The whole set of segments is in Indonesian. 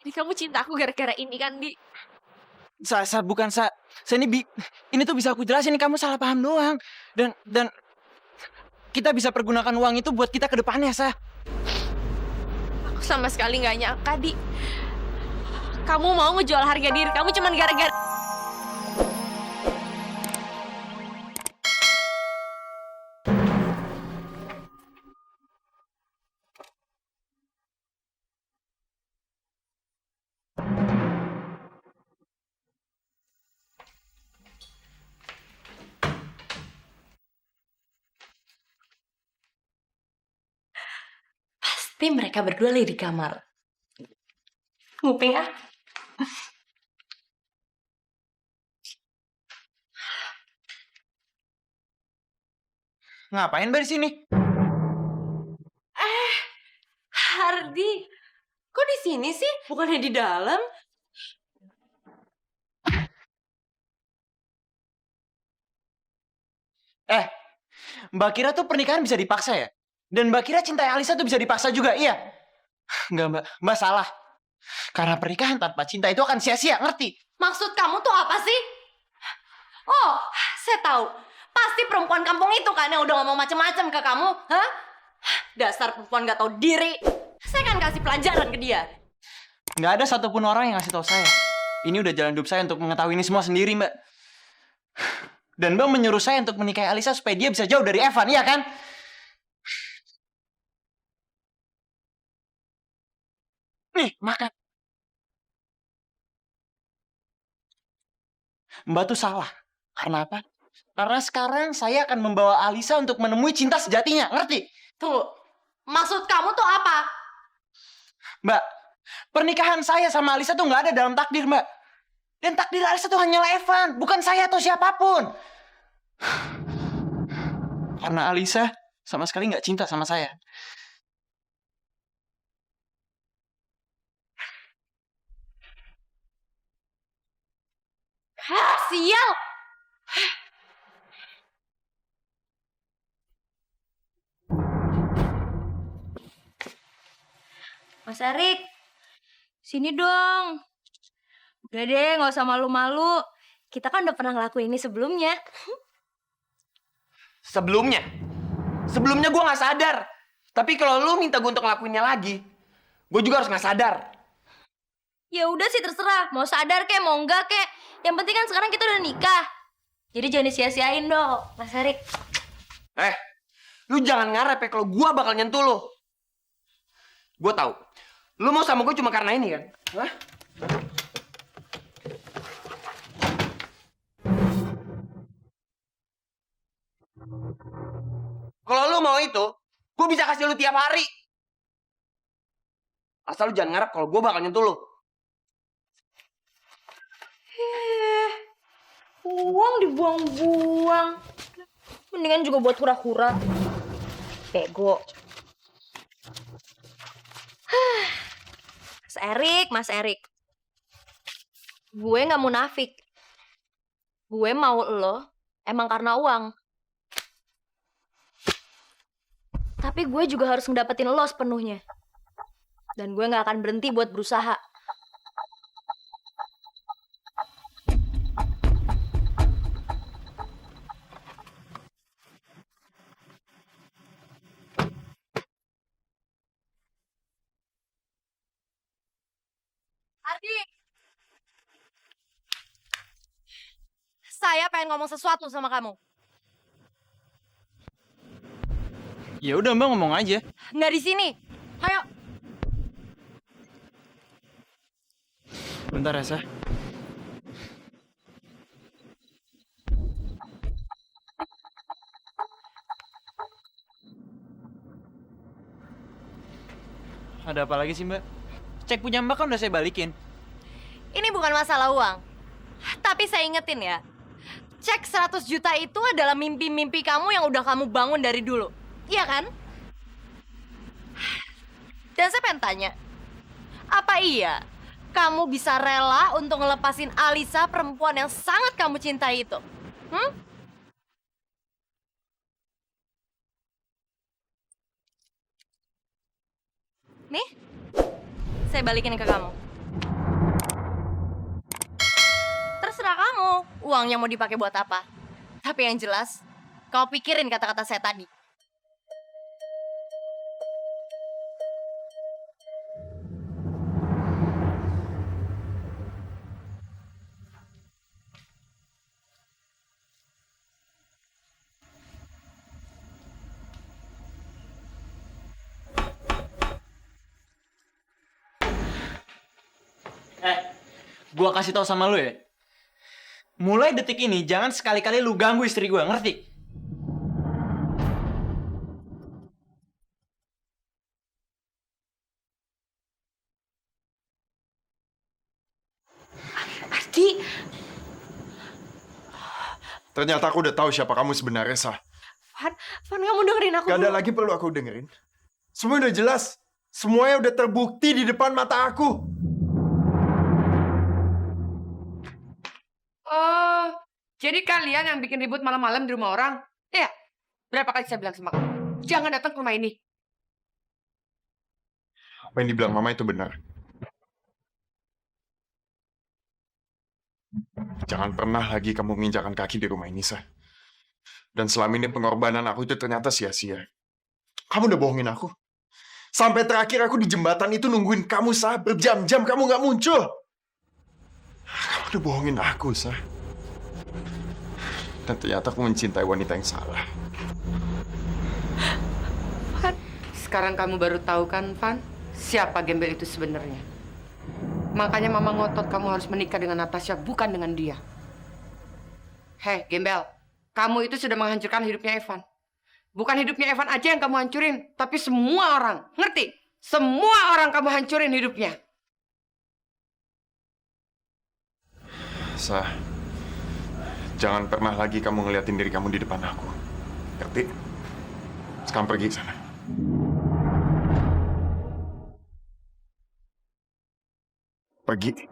Di kamu cinta aku gara-gara ini kan, Di? Bukan, ini tuh bisa aku jelasin, kamu salah paham doang. Dan kita bisa pergunakan uang itu buat kita ke depannya, Sa. Aku sama sekali nggak nyangka, Di. Kamu mau ngejual harga diri kamu cuman gara-gara... Pasti mereka berdua lagi di kamar. Nguping ah. Ngapain Mbak di sini? Hardi, kok di sini sih? Bukannya di dalam? Mbak kira tuh pernikahan bisa dipaksa ya? Dan Mbak kira cinta Alisa tuh bisa dipaksa juga, iya? Enggak, Mbak. Mbak salah. Karena pernikahan tanpa cinta itu akan sia-sia, ngerti? Maksud kamu tuh apa sih? Oh, saya tahu. Pasti perempuan kampung itu kan yang udah ngomong macem-macem ke kamu, hah? Dasar perempuan gak tahu diri. Saya kan kasih pelajaran ke dia. Nggak ada satupun orang yang ngasih tahu saya. Ini udah jalan hidup saya untuk mengetahui ini semua sendiri, Mbak. Dan Mbak menyuruh saya untuk menikahi Alisa supaya dia bisa jauh dari Evan, iya kan? Nih, makan. Mbak tuh salah. Karena apa? Karena sekarang saya akan membawa Alisa untuk menemui cinta sejatinya, ngerti? Tunggu, maksud kamu tuh apa? Mbak, pernikahan saya sama Alisa tuh nggak ada dalam takdir, Mbak. Dan takdir Alisa tuh hanyalah Evan, bukan saya atau siapapun. Karena Alisa sama sekali nggak cinta sama saya. Hah, sial! Mas Erik, sini dong. Udah deh, nggak usah malu-malu. Kita kan udah pernah ngelakuin ini sebelumnya. Sebelumnya gue nggak sadar. Tapi kalau lu minta gue untuk ngelakuinnya lagi, gue juga harus nggak sadar. Ya udah sih terserah, mau sadar kek, mau enggak kek. Yang penting kan sekarang kita udah nikah. Jadi jangan disia-siain dong, Mas Erik. Lu jangan ngarep ya kalau gue bakal nyentuh lu. Gue tahu, lu mau sama gue cuma karena ini kan? Hah? Kalau lu mau itu, gue bisa kasih lu tiap hari. Asal lu jangan ngarep kalau gue bakal nyentuh lu. Uang dibuang-buang. Mendingan juga buat hura-hura. Bego. Mas Erik. Gue gak munafik. Gue mau lo emang karena uang. Tapi gue juga harus ngedapetin lo sepenuhnya. Dan gue gak akan berhenti buat berusaha. Ardi! Saya pengen ngomong sesuatu sama kamu. Ya udah Mbak ngomong aja. Nggak di sini. Ayo. Bentar ya, Sa. Ada apa lagi sih, Mbak? Cek punya Mbak kan udah saya balikin. Ini bukan masalah uang. Tapi saya ingetin ya. Cek 100 juta itu adalah mimpi-mimpi kamu yang udah kamu bangun dari dulu. Iya kan? Dan saya pengen tanya. Apa iya kamu bisa rela untuk ngelepasin Alisa, perempuan yang sangat kamu cintai itu? Nih, saya balikin ke kamu. uangnya mau dipakai buat apa. Tapi yang jelas, kau pikirin kata-kata saya tadi. Gua kasih tahu sama lu ya. Mulai detik ini jangan sekali-kali lu ganggu istri gua, ngerti? Ardi, Ternyata aku udah tahu siapa kamu sebenarnya, Sah. Van kamu dengerin aku Gak ada dulu. lagi perlu aku dengerin. Semua udah jelas. Semuanya udah terbukti di depan mata aku. Oh, jadi kalian yang bikin ribut malam-malam di rumah orang? Iya. Berapa kali saya bilang sama kamu? Jangan datang ke rumah ini. Apa yang dibilang Mama itu benar. Jangan pernah lagi kamu menginjakan kaki di rumah ini, Sah. Dan selama ini pengorbanan aku itu ternyata sia-sia. Kamu udah bohongin aku. Sampai terakhir aku di jembatan itu nungguin kamu, Sah. Berjam-jam kamu nggak muncul. Kamu udah bohongin aku, Sah. Dan ternyata aku mencintai wanita yang salah. Sekarang kamu baru tahu kan, Van? Siapa gembel itu sebenarnya? Makanya Mama ngotot kamu harus menikah dengan Natasha, bukan dengan dia. Hei, gembel. Kamu itu sudah menghancurkan hidupnya Evan. Bukan hidupnya Evan aja yang kamu hancurin, tapi semua orang. Ngerti? Semua orang kamu hancurin hidupnya. Sah, jangan pernah lagi kamu ngeliatin diri kamu di depan aku. Ngerti? Sekarang pergi ke sana. Pergi.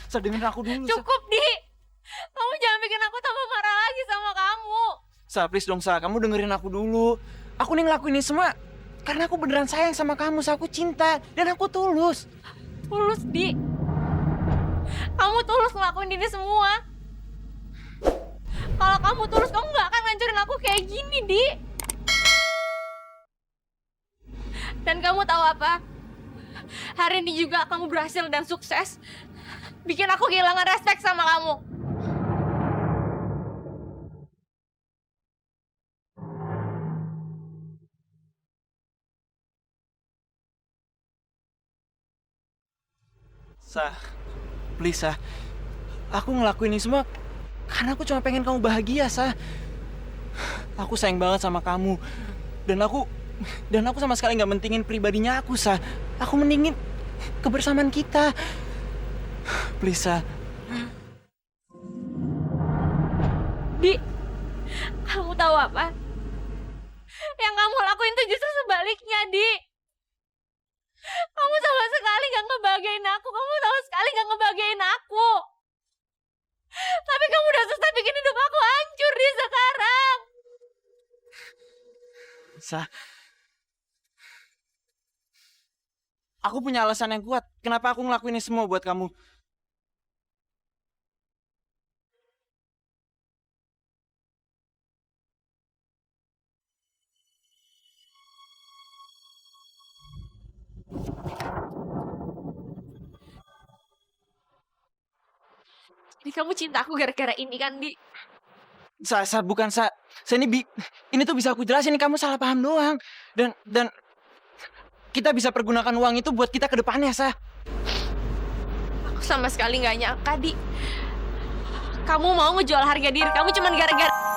Sah, dengerin aku dulu. Cukup, Di. Kamu jangan bikin aku tambah marah lagi sama kamu. Sah, please dong, Sah. Kamu dengerin aku dulu. Aku nih ngelakuin ini semua karena aku beneran sayang sama kamu, Sah. Aku cinta dan aku tulus. Tulus, Di. Kamu tulus ngelakuin ini semua. Kalau kamu tulus, kamu gak akan ngancurin aku kayak gini, Di. Dan kamu tahu apa? Hari ini juga kamu berhasil dan sukses bikin aku kehilangan respect sama kamu. Sah, please, Sah. Aku ngelakuin ini semua karena aku cuma pengen kamu bahagia, Sah. Aku sayang banget sama kamu. Dan aku sama sekali nggak mentingin pribadinya aku, Sah. Aku mendingin kebersamaan kita. Please, Sah. Di, kamu tahu apa? Yang kamu lakuin tuh justru sebaliknya, Di. Kamu sama sekali gak ngebahagiain aku. Kamu sama sekali gak ngebahagiain aku. Tapi kamu udah selesai bikin hidup aku hancur di sekarang. Sah. Aku punya alasan yang kuat. Kenapa aku ngelakuin ini semua buat kamu? Jadi kamu cinta aku gara-gara ini kan, Di? Bukan, Sa. Ini tuh bisa aku jelasin, ini kamu salah paham doang. Dan kita bisa pergunakan uang itu buat kita ke depannya, Sa. Aku sama sekali gak nyangka, Di. Kamu mau ngejual harga diri kamu cuman gara-gara